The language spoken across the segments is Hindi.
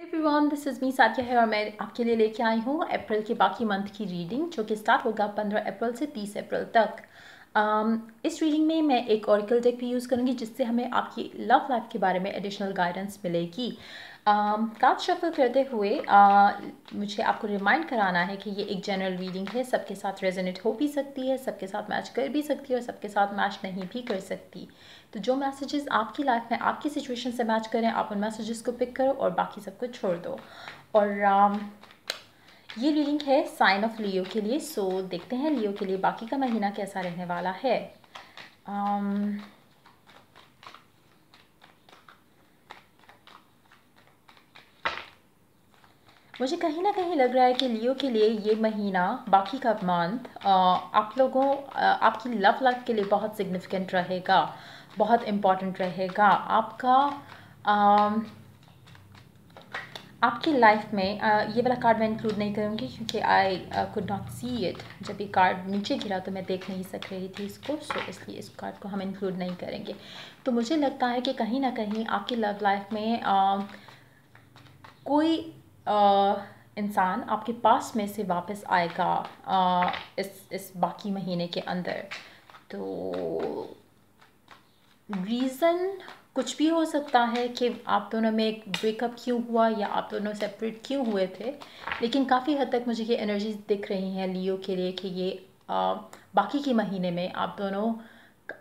एवरीवन, दिस इज़ मी साथिया है और मैं आपके लिए लेके आई हूँ अप्रैल के बाकी मंथ की रीडिंग जो कि स्टार्ट होगा 15 अप्रैल से 30 अप्रैल तक। इस रीडिंग में मैं एक ऑरेकल डेक भी यूज़ करूँगी जिससे हमें आपकी लव लाइफ के बारे में एडिशनल गाइडेंस मिलेगी। कार्ड शफल करते हुए मुझे आपको रिमाइंड कराना है कि ये एक जनरल रीडिंग है, सबके साथ रेजोनेट हो भी सकती है, सबके साथ मैच कर भी सकती है और सबके साथ मैच नहीं भी कर सकती। तो जो मैसेजेस आपकी लाइफ में आपकी सिचुएशन से मैच करें आप उन मैसेजेस को पिक करो और बाकी सबको छोड़ दो। और ये रीडिंग है साइन ऑफ लियो के लिए। सो देखते हैं लियो के लिए बाकी का महीना कैसा रहने वाला है। मुझे कहीं ना कहीं लग रहा है कि लियो के लिए ये महीना बाकी का मंथ आप लोगों आपकी लव लाइफ के लिए बहुत सिग्निफिकेंट रहेगा, बहुत इम्पॉर्टेंट रहेगा। आपकी लाइफ में ये वाला कार्ड मैं इंक्लूड नहीं करूँगी क्योंकि I could not see it. जब ये कार्ड नीचे गिरा तो मैं देख नहीं सक रही थी इसको, सो इसलिए इस कार्ड को हम इंक्लूड नहीं करेंगे। तो मुझे लगता है कि कहीं ना कहीं आपकी लव लाइफ में कोई इंसान आपके पास में से वापस आएगा इस बाकी महीने के अंदर। तो रीज़न कुछ भी हो सकता है कि आप दोनों में एक ब्रेकअप क्यों हुआ या आप दोनों सेपरेट क्यों हुए थे, लेकिन काफ़ी हद तक मुझे ये एनर्जीज दिख रही हैं लियो के लिए कि ये बाकी के महीने में आप दोनों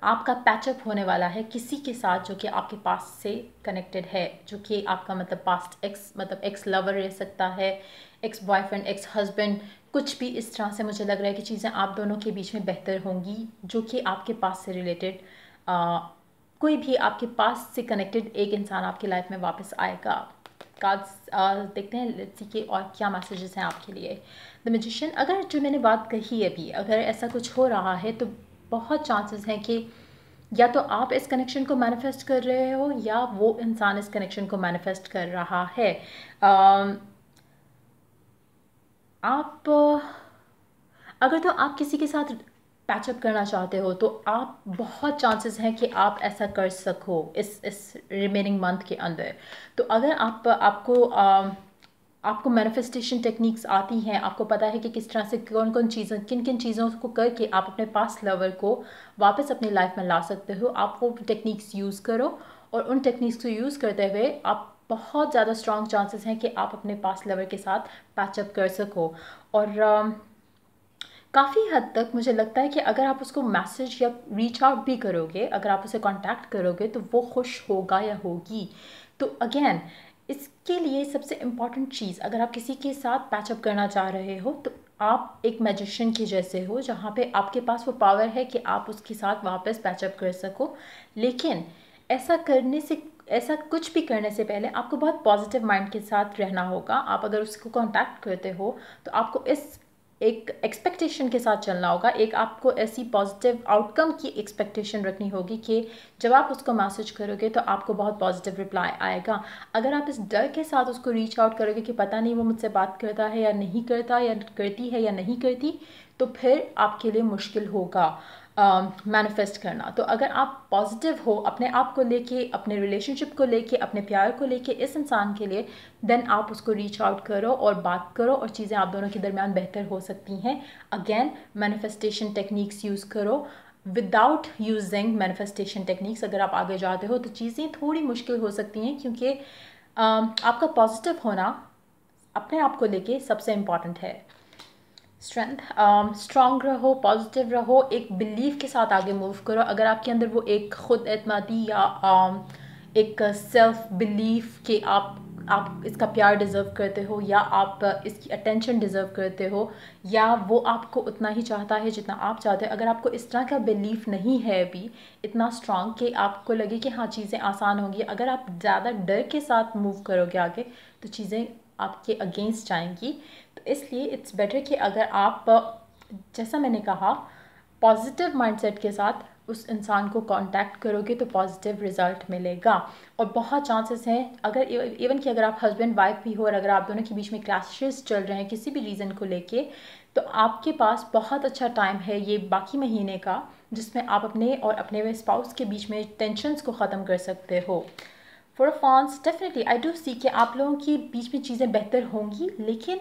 आपका पैचअप होने वाला है किसी के साथ जो कि आपके पास से कनेक्टेड है, जो कि आपका मतलब पास्ट एक्स मतलब एक्स लवर रह सकता है, एक्स बॉयफ्रेंड, एक्स हस्बैंड, कुछ भी इस तरह से मुझे लग रहा है कि चीज़ें आप दोनों के बीच में बेहतर होंगी जो कि आपके पास से रिलेटेड कोई भी आपके पास से कनेक्टेड एक इंसान आपकी लाइफ में वापस आएगा। कार्ड्स देखते हैं लेट्स सी के और क्या मैसेजेस हैं आपके लिए। द मैजिशियन, अगर जो मैंने बात कही अभी अगर ऐसा कुछ हो रहा है तो बहुत चांसेस हैं कि या तो आप इस कनेक्शन को मैनिफेस्ट कर रहे हो या वो इंसान इस कनेक्शन को मैनिफेस्ट कर रहा है। आप अगर तो आप किसी के साथ पैचअप करना चाहते हो तो आप बहुत चांसेस हैं कि आप ऐसा कर सको इस रिमेनिंग मंथ के अंदर। तो अगर आपको मैनिफेस्टेशन टेक्निक्स आती हैं, आपको पता है कि किस तरह से कौन कौन चीज़ें किन किन चीज़ों को करके आप अपने पास्ट लवर को वापस अपनी लाइफ में ला सकते हो, आप वो टेक्निक्स यूज़ करो और उन टेक्निक्स को यूज़ करते हुए आप बहुत ज़्यादा स्ट्रॉन्ग चांसेस हैं कि आप अपने पास्ट लवर के साथ पैचअप कर सको। और काफ़ी हद तक मुझे लगता है कि अगर आप उसको मैसेज या रीच आउट भी करोगे, अगर आप उसे कांटेक्ट करोगे तो वो खुश होगा या होगी। तो अगेन इसके लिए सबसे इम्पॉर्टेंट चीज़, अगर आप किसी के साथ पैचअप करना चाह रहे हो तो आप एक मैजिशियन के जैसे हो जहाँ पे आपके पास वो पावर है कि आप उसके साथ वापस पैचअप कर सको। लेकिन ऐसा कुछ भी करने से पहले आपको बहुत पॉजिटिव माइंड के साथ रहना होगा। आप अगर उसको कांटेक्ट करते हो तो आपको एक एक्सपेक्टेशन के साथ चलना होगा, एक आपको ऐसी पॉजिटिव आउटकम की एक्सपेक्टेशन रखनी होगी कि जब आप उसको मैसेज करोगे तो आपको बहुत पॉजिटिव रिप्लाई आएगा। अगर आप इस डर के साथ उसको रीच आउट करोगे कि पता नहीं वो मुझसे बात करता है या नहीं करता या करती है या नहीं करती, तो फिर आपके लिए मुश्किल होगा मैनिफेस्ट करना। तो अगर आप पॉजिटिव हो अपने आप को लेके, अपने रिलेशनशिप को लेके, अपने प्यार को लेके इस इंसान के लिए, देन आप उसको रीच आउट करो और बात करो और चीज़ें आप दोनों के दरमियान बेहतर हो सकती हैं। अगेन मैनिफेस्टेशन टेक्निक्स यूज़ करो। विदाउट यूजिंग मैनिफेस्टेशन टेक्निक्स अगर आप आगे जाते हो तो चीज़ें थोड़ी मुश्किल हो सकती हैं क्योंकि आपका पॉजिटिव होना अपने आप को लेके सबसे इम्पॉर्टेंट है। स्ट्रेंथ, स्ट्रॉन्ग रहो, पॉजिटिव रहो, एक बिलीव के साथ आगे मूव करो। अगर आपके अंदर वो एक खुद एतमादी या एक सेल्फ बिलीफ कि आप इसका प्यार डिज़र्व करते हो या आप इसकी अटेंशन डिज़र्व करते हो या वो आपको उतना ही चाहता है जितना आप चाहते हो, अगर आपको इस तरह का बिलीफ नहीं है अभी इतना स्ट्रॉन्ग कि आपको लगे कि हाँ चीज़ें आसान होंगी, अगर आप ज़्यादा डर के साथ मूव करोगे आगे तो चीज़ें आपके अगेंस्ट जाएंगी। तो इसलिए इट्स बेटर कि अगर आप जैसा मैंने कहा पॉजिटिव माइंडसेट के साथ उस इंसान को कांटेक्ट करोगे तो पॉजिटिव रिजल्ट मिलेगा। और बहुत चांसेस हैं अगर इवन कि अगर आप हस्बैंड वाइफ भी हो और अगर आप दोनों के बीच में क्लैशेस चल रहे हैं किसी भी रीज़न को लेके, तो आपके पास बहुत अच्छा टाइम है ये बाकी महीने का जिसमें आप अपने और अपने स्पाउस के बीच में टेंशन्स को ख़त्म कर सकते हो। For phones definitely I do see कि आप लोगों के बीच में चीज़ें बेहतर होंगी, लेकिन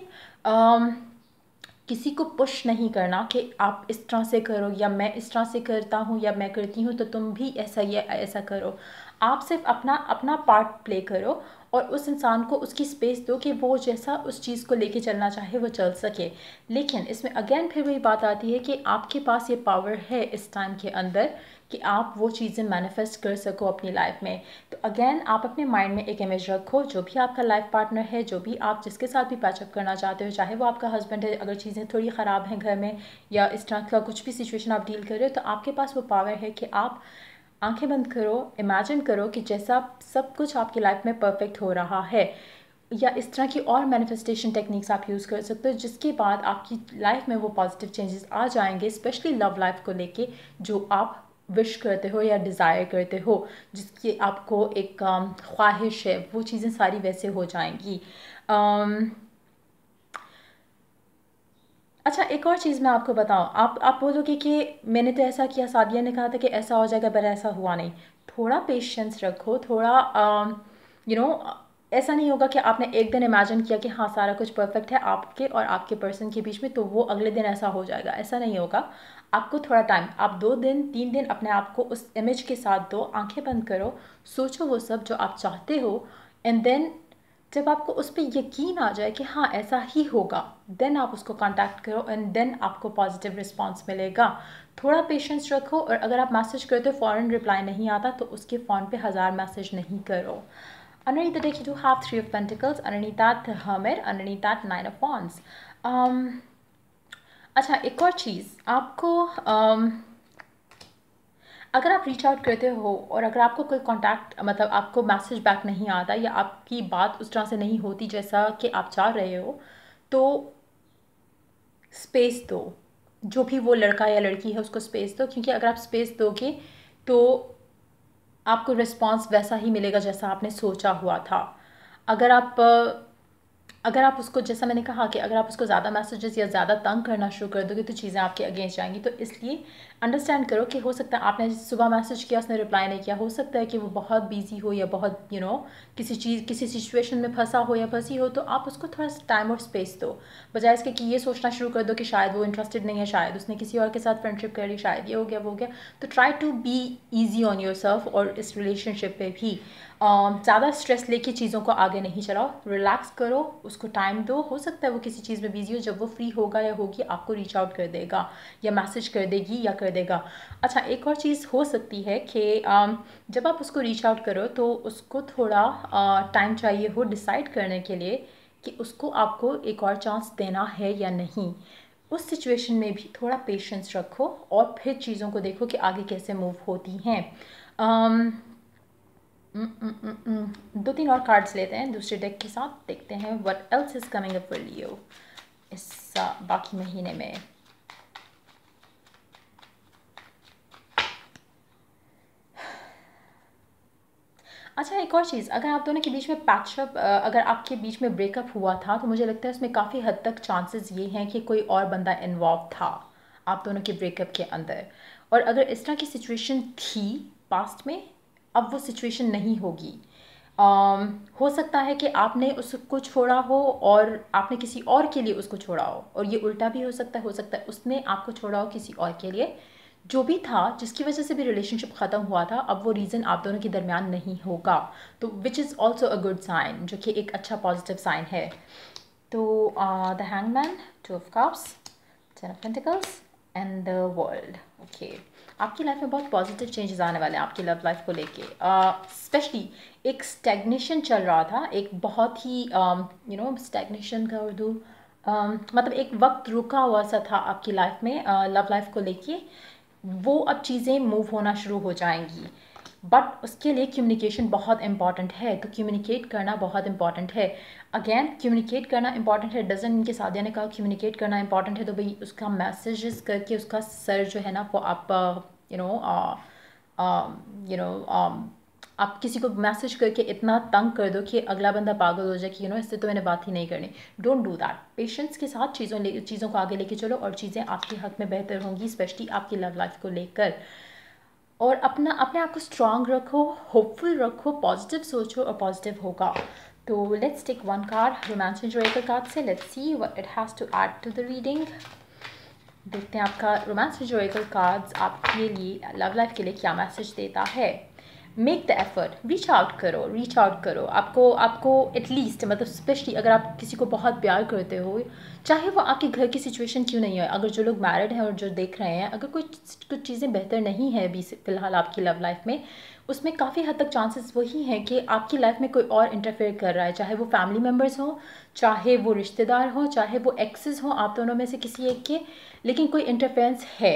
किसी को पुश नहीं करना कि आप इस तरह से करो या मैं इस तरह से करता हूँ या मैं करती हूँ तो तुम भी ऐसा या ऐसा करो। आप सिर्फ अपना अपना पार्ट प्ले करो और उस इंसान को उसकी स्पेस दो कि वो जैसा उस चीज़ को लेके चलना चाहे वो चल सके। लेकिन इसमें अगेन फिर वही बात आती है कि आपके पास ये पावर है इस टाइम के अंदर कि आप वो चीज़ें मैनिफेस्ट कर सको अपनी लाइफ में। तो अगेन आप अपने माइंड में एक इमेज रखो, जो भी आपका लाइफ पार्टनर है, जो भी आप जिसके साथ भी पैचअप करना चाहते हो, चाहे वो आपका हस्बैंड है, अगर चीज़ें थोड़ी ख़राब हैं घर में या इस तरह का कुछ भी सिचुएशन आप डील कर रहे हो, तो आपके पास वो पावर है कि आप आंखें बंद करो, इमेजिन करो कि जैसा सब कुछ आपकी लाइफ में परफेक्ट हो रहा है, या इस तरह की और मैनिफेस्टेशन टेक्निक्स आप यूज़ कर सकते हो जिसके बाद आपकी लाइफ में वो पॉजिटिव चेंजेस आ जाएंगे, स्पेशली लव लाइफ को लेके, जो आप विश करते हो या डिज़ायर करते हो, जिसकी आपको एक ख्वाहिश है, वो चीज़ें सारी वैसे हो जाएंगी। अच्छा, एक और चीज़ मैं आपको बताऊँ, आप बोलोगे कि मैंने तो ऐसा किया, सादिया ने कहा था कि ऐसा हो जाएगा, पर ऐसा हुआ नहीं। थोड़ा पेशेंस रखो, थोड़ा यू नो ऐसा नहीं होगा कि आपने एक दिन इमेजिन किया कि हाँ सारा कुछ परफेक्ट है आपके और आपके पर्सन के बीच में, तो वो अगले दिन ऐसा हो जाएगा, ऐसा नहीं होगा। आपको थोड़ा टाइम, आप 2 दिन 3 दिन अपने आप को उस इमेज के साथ दो, आंखें बंद करो, सोचो वो सब जो आप चाहते हो, एंड देन जब आपको उस पर यकीन आ जाए कि हाँ ऐसा ही होगा, देन आप उसको कांटेक्ट करो एंड देन आपको पॉजिटिव रिस्पांस मिलेगा। थोड़ा पेशेंस रखो, और अगर आप मैसेज करते हो फ़ौरन रिप्लाई नहीं आता तो उसके फ़ोन पे 1000 मैसेज नहीं करो। Underneath the deck you do have 3 of Pentacles, underneath that the Hermit, underneath that 9 of Wands. अच्छा, एक और चीज़ आपको अगर आप रीच आउट करते हो और अगर आपको कोई कांटेक्ट, मतलब आपको मैसेज बैक नहीं आता या आपकी बात उस तरह से नहीं होती जैसा कि आप चाह रहे हो, तो स्पेस दो। जो भी वो लड़का या लड़की है उसको स्पेस दो, क्योंकि अगर आप स्पेस दोगे तो आपको रिस्पांस वैसा ही मिलेगा जैसा आपने सोचा हुआ था। अगर आप उसको, जैसा मैंने कहा कि अगर आप उसको ज़्यादा मैसेजेस या ज़्यादा तंग करना शुरू कर दोगे तो चीज़ें आपके अगेंस्ट जाएंगी। तो इसलिए अंडरस्टैंड करो कि हो सकता है आपने सुबह मैसेज किया, उसने रिप्लाई नहीं किया, हो सकता है कि वो बहुत बिजी हो या बहुत किसी सिचुएशन में फंसा हो या फंसी हो, तो आप उसको थोड़ा सा टाइम और स्पेस दो, बजाय इसके कि ये सोचना शुरू कर दो कि शायद वो इंटरेस्टेड नहीं है, शायद उसने किसी और के साथ फ्रेंडशिप कर ली, शायद ये हो गया वो हो गया। तो try to be easy on yourself, और इस रिलेशनशिप पे भी ज़्यादा स्ट्रेस लेके चीज़ों को आगे नहीं चलाओ, रिलैक्स करो, उसको टाइम दो। हो सकता है वो किसी चीज़ में बिजी हो, जब वो फ्री होगा या होगी आपको रीच आउट कर देगा या मैसेज कर देगी या कर देगा। अच्छा, एक और चीज़ हो सकती है कि जब आप उसको रीच आउट करो तो उसको थोड़ा टाइम चाहिए हो डिसाइड करने के लिए कि उसको आपको एक और चांस देना है या नहीं। उस सिचुएशन में भी थोड़ा पेशेंस रखो और फिर चीज़ों को देखो कि आगे कैसे मूव होती हैं। 2-3 और कार्ड्स लेते हैं दूसरे डेक के साथ, देखते हैं what else is coming up for you इस बाकी महीने में। अच्छा, एक और चीज़, अगर आप दोनों के बीच में पैचअप, अगर आपके बीच में ब्रेकअप हुआ था तो मुझे लगता है उसमें काफ़ी हद तक चांसेस ये हैं कि कोई और बंदा इन्वॉल्व था आप दोनों के ब्रेकअप के अंदर। और अगर इस तरह की सिचुएशन थी पास्ट में, अब वो सिचुएशन नहीं होगी। हो सकता है कि आपने उसको छोड़ा हो और आपने किसी और के लिए उसको छोड़ा हो, और ये उल्टा भी हो सकता है उसने आपको छोड़ा हो किसी और के लिए। जो भी था जिसकी वजह से भी रिलेशनशिप ख़त्म हुआ था, अब वो रीज़न आप दोनों के दरमियान नहीं होगा, तो which is also a good sign, जो कि एक अच्छा पॉजिटिव साइन है। तो the hangman, 2 of cups, 10 of pentacles and the world. Okay, आपकी लाइफ में बहुत पॉजिटिव चेंजेस आने वाले हैं आपकी लव लाइफ को लेके। स्पेशली एक स्टैग्नेशन चल रहा था, एक बहुत ही स्टैग्नेशन का उर्दू मतलब एक वक्त रुका हुआ सा था आपकी लाइफ में लव लाइफ को लेके, वो अब चीज़ें मूव होना शुरू हो जाएंगी। बट उसके लिए कम्युनिकेशन बहुत इंपॉर्टेंट है, तो कम्युनिकेट करना बहुत इंपॉर्टेंट है। अगेन कम्युनिकेट करना इंपॉर्टेंट है, डजन इनके सादिया ने कहा कम्युनिकेट करना इंपॉर्टेंट है, तो भाई उसका मैसेजेस करके उसका सर जो है ना वो आप आप किसी को मैसेज करके इतना तंग कर दो कि अगला बंदा पागल हो जाए कि इससे तो मैंने बात ही नहीं करनी। Don't do that. पेशेंस के साथ चीज़ों को आगे लेके चलो और चीज़ें आपके हक में बेहतर होंगी, स्पेशली आपकी लव लाइफ को लेकर। और अपने आप को स्ट्रांग रखो, होपफुल रखो, पॉजिटिव सोचो और पॉजिटिव होगा। तो let's take one card romance oracle card से। Let's see what it has to add to the reading. देखते हैं आपका रोमांस जोरेकल कार्ड्स आपके लिए लव लाइफ के लिए क्या मैसेज देता है। Make the effort, reach out करो। आपको एटलीस्ट मतलब स्पेशली अगर आप किसी को बहुत प्यार करते हो, चाहे वो आपके घर की सिचुएशन क्यों नहीं है, अगर जो लोग मैरिड हैं और जो देख रहे हैं, अगर कुछ चीज़ें बेहतर नहीं है अभी फ़िलहाल आपकी लव लाइफ में, उसमें काफ़ी हद तक चांसेस वही हैं कि आपकी लाइफ में कोई और इंटरफेयर कर रहा है, चाहे वो फैमिली मेम्बर्स हों, चाहे वो रिश्तेदार हों, चाहे वो एक्सेस हों, आप दोनों में से किसी एक के, लेकिन कोई इंटरफेरेंस है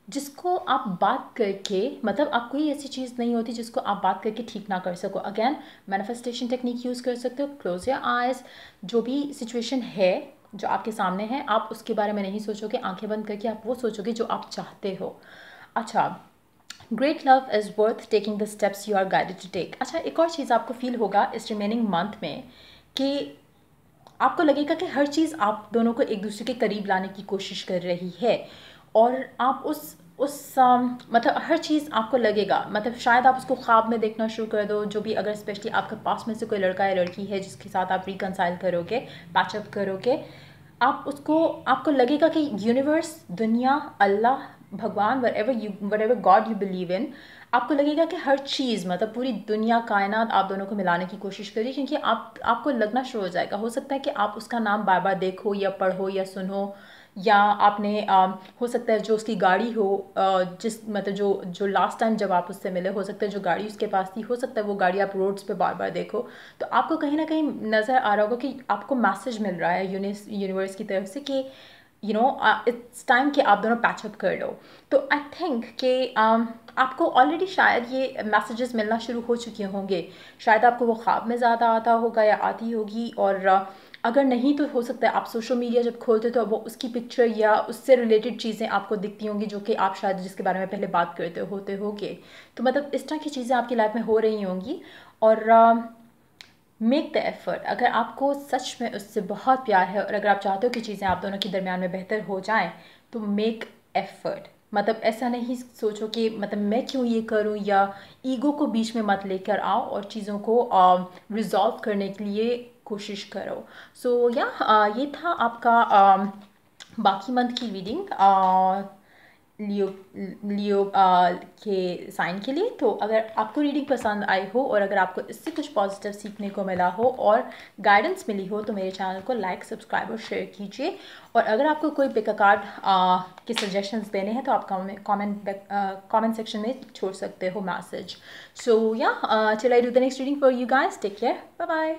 जिसको आप बात करके, मतलब आप कोई ऐसी चीज़ नहीं होती जिसको आप बात करके ठीक ना कर सको। अगेन मैनिफेस्टेशन टेक्निक यूज़ कर सकते हो। क्लोज योर आइज, जो भी सिचुएशन है जो आपके सामने है, आप उसके बारे में नहीं सोचोगे, आंखें बंद करके आप वो सोचोगे जो आप चाहते हो। अच्छा, great love is worth taking the steps you are guided to take. अच्छा, एक और चीज़ आपको फील होगा इस रिमेनिंग मंथ में कि आपको लगेगा कि हर चीज़ आप दोनों को एक दूसरे के करीब लाने की कोशिश कर रही है, और आप मतलब हर चीज़ आपको लगेगा, मतलब शायद आप उसको ख्वाब में देखना शुरू कर दो, जो भी अगर स्पेशली आपके पास में से कोई लड़का या लड़की है जिसके साथ आप रिकनसाइल करोगे, पैचअप करोगे, आपको लगेगा कि यूनिवर्स, दुनिया, अल्लाह, भगवान, whatever God you believe in, आपको लगेगा कि हर चीज़ मतलब पूरी दुनिया, कायनात आप दोनों को मिलाने की कोशिश करिए, क्योंकि आपको लगना शुरू हो जाएगा। हो सकता है कि आप उसका नाम बार बार देखो या पढ़ो या सुनो, या आपने हो सकता है जो उसकी गाड़ी हो, जिस मतलब जो लास्ट टाइम जब आप उससे मिले, हो सकता है जो गाड़ी उसके पास थी, हो सकता है वो गाड़ी आप रोड्स पे बार बार देखो, तो आपको कहीं ना कहीं नज़र आ रहा होगा कि आपको मैसेज मिल रहा है यूनिवर्स की तरफ से कि इट्स टाइम कि आप दोनों पैचअप कर लो। तो आई थिंक कि आपको ऑलरेडी शायद ये मैसेजेस मिलना शुरू हो चुके होंगे, शायद आपको वो ख्वाब में ज़्यादा आता होगा या आती होगी, और अगर नहीं तो हो सकता है आप सोशल मीडिया जब खोलते हो तो वो उसकी पिक्चर या उससे रिलेटेड चीज़ें आपको दिखती होंगी जो कि आप शायद जिसके बारे में पहले बात करते होते होगे। तो मतलब इस तरह की चीज़ें आपकी लाइफ में हो रही होंगी, और मेक द एफर्ट। अगर आपको सच में उससे बहुत प्यार है और अगर आप चाहते हो कि चीज़ें आप दोनों के दरमियान में बेहतर हो जाएं, तो मेक एफर्ट। मतलब ऐसा नहीं सोचो कि मतलब मैं क्यों ये करूं, या ईगो को बीच में मत लेकर आओ और चीज़ों को रिजॉल्व करने के लिए कोशिश करो। सो ये था आपका बाकी मंथ की रीडिंग लियो के साइन के लिए। तो अगर आपको रीडिंग पसंद आई हो और अगर आपको इससे कुछ पॉजिटिव सीखने को मिला हो और गाइडेंस मिली हो, तो मेरे चैनल को लाइक, सब्सक्राइब और शेयर कीजिए। और अगर आपको कोई पिक अ कार्ड के सजेशंस देने हैं तो आप कमेंट सेक्शन में छोड़ सकते हो message. So till I do the next reading for you guys, take care, bye bye.